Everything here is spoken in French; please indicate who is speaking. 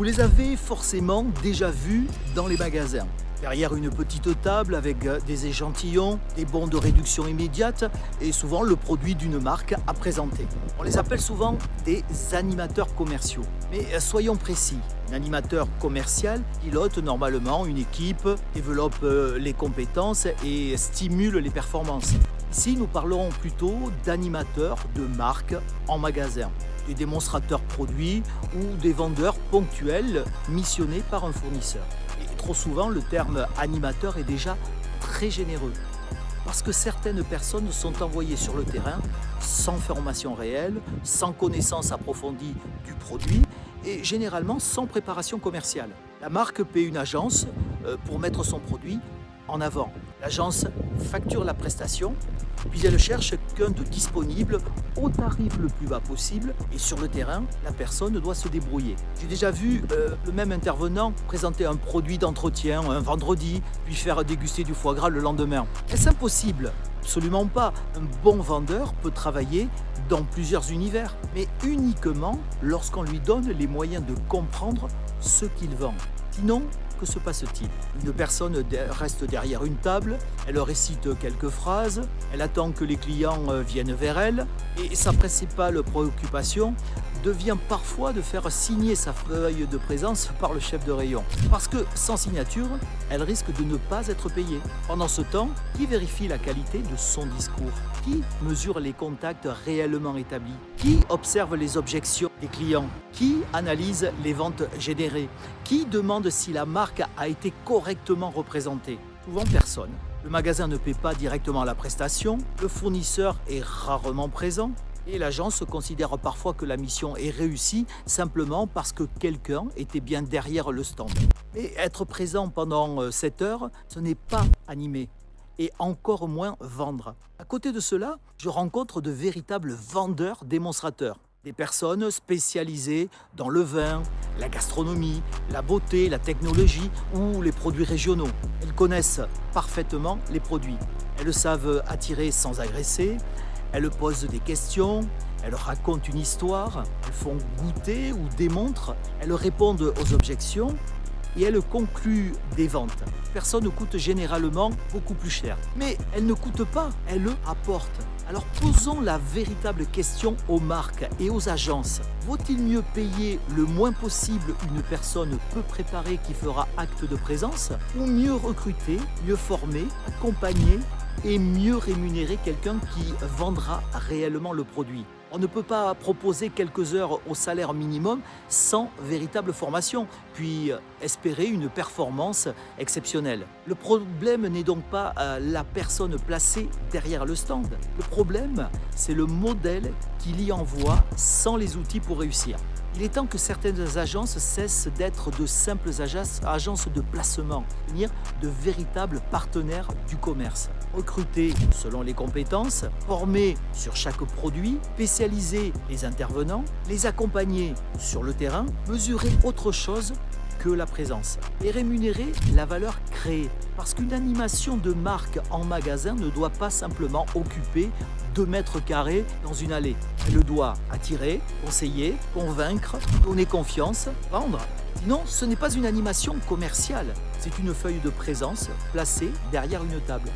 Speaker 1: Vous les avez forcément déjà vus dans les magasins. Derrière une petite table avec des échantillons, des bons de réduction immédiate et souvent le produit d'une marque à présenter. On les appelle souvent des animateurs commerciaux. Mais soyons précis, un animateur commercial pilote normalement une équipe, développe les compétences et stimule les performances. Ici, nous parlerons plutôt d'animateurs de marque en magasin, des démonstrateurs produits ou des vendeurs ponctuels missionnés par un fournisseur. Et trop souvent, le terme animateur est déjà très généreux parce que certaines personnes sont envoyées sur le terrain sans formation réelle, sans connaissance approfondie du produit et généralement sans préparation commerciale. La marque paie une agence pour mettre son produit en avant. L'agence facture la prestation, puis elle cherche quelqu'un de disponible au tarif le plus bas possible et sur le terrain, la personne doit se débrouiller. J'ai déjà vu le même intervenant présenter un produit d'entretien un vendredi, puis faire déguster du foie gras le lendemain. Est-ce impossible? Absolument pas. Un bon vendeur peut travailler dans plusieurs univers, mais uniquement lorsqu'on lui donne les moyens de comprendre ce qu'il vend. Sinon, que se passe-t-il? Une personne reste derrière une table, elle récite quelques phrases, elle attend que les clients viennent vers elle et sa principale préoccupation devient parfois de faire signer sa feuille de présence par le chef de rayon. Parce que sans signature, elle risque de ne pas être payée. Pendant ce temps, qui vérifie la qualité de son discours? Qui mesure les contacts réellement établis? Qui observe les objections des clients? Qui analyse les ventes générées? Qui demande si la marque a été correctement représentée? Souvent personne. Le magasin ne paie pas directement la prestation, le fournisseur est rarement présent et l'agence considère parfois que la mission est réussie simplement parce que quelqu'un était bien derrière le stand. Mais être présent pendant 7 heures, ce n'est pas animer et encore moins vendre. À côté de cela, je rencontre de véritables vendeurs démonstrateurs. Des personnes spécialisées dans le vin, la gastronomie, la beauté, la technologie ou les produits régionaux. Elles connaissent parfaitement les produits. Elles savent attirer sans agresser. Elles posent des questions. Elles racontent une histoire. Elles font goûter ou démontrent. Elles répondent aux objections. Et elles concluent des ventes. Personne coûte généralement beaucoup plus cher. Mais elles ne coûtent pas, elles apportent. Alors posons la véritable question aux marques et aux agences. Vaut-il mieux payer le moins possible une personne peu préparée qui fera acte de présence ou mieux recruter, mieux former, accompagner et mieux rémunérer quelqu'un qui vendra réellement le produit? On ne peut pas proposer quelques heures au salaire minimum sans véritable formation, puis espérer une performance exceptionnelle. Le problème n'est donc pas la personne placée derrière le stand. Le problème, c'est le modèle qu'il y envoie sans les outils pour réussir. Il est temps que certaines agences cessent d'être de simples agences de placement, devenir de véritables partenaires du commerce. Recruter selon les compétences, former sur chaque produit, spécialiser les intervenants, les accompagner sur le terrain, mesurer autre chose que la présence et rémunérer la valeur créée. Parce qu'une animation de marque en magasin ne doit pas simplement occuper 2 mètres carrés dans une allée. Elle doit attirer, conseiller, convaincre, donner confiance, vendre. Sinon, ce n'est pas une animation commerciale, c'est une feuille de présence placée derrière une table.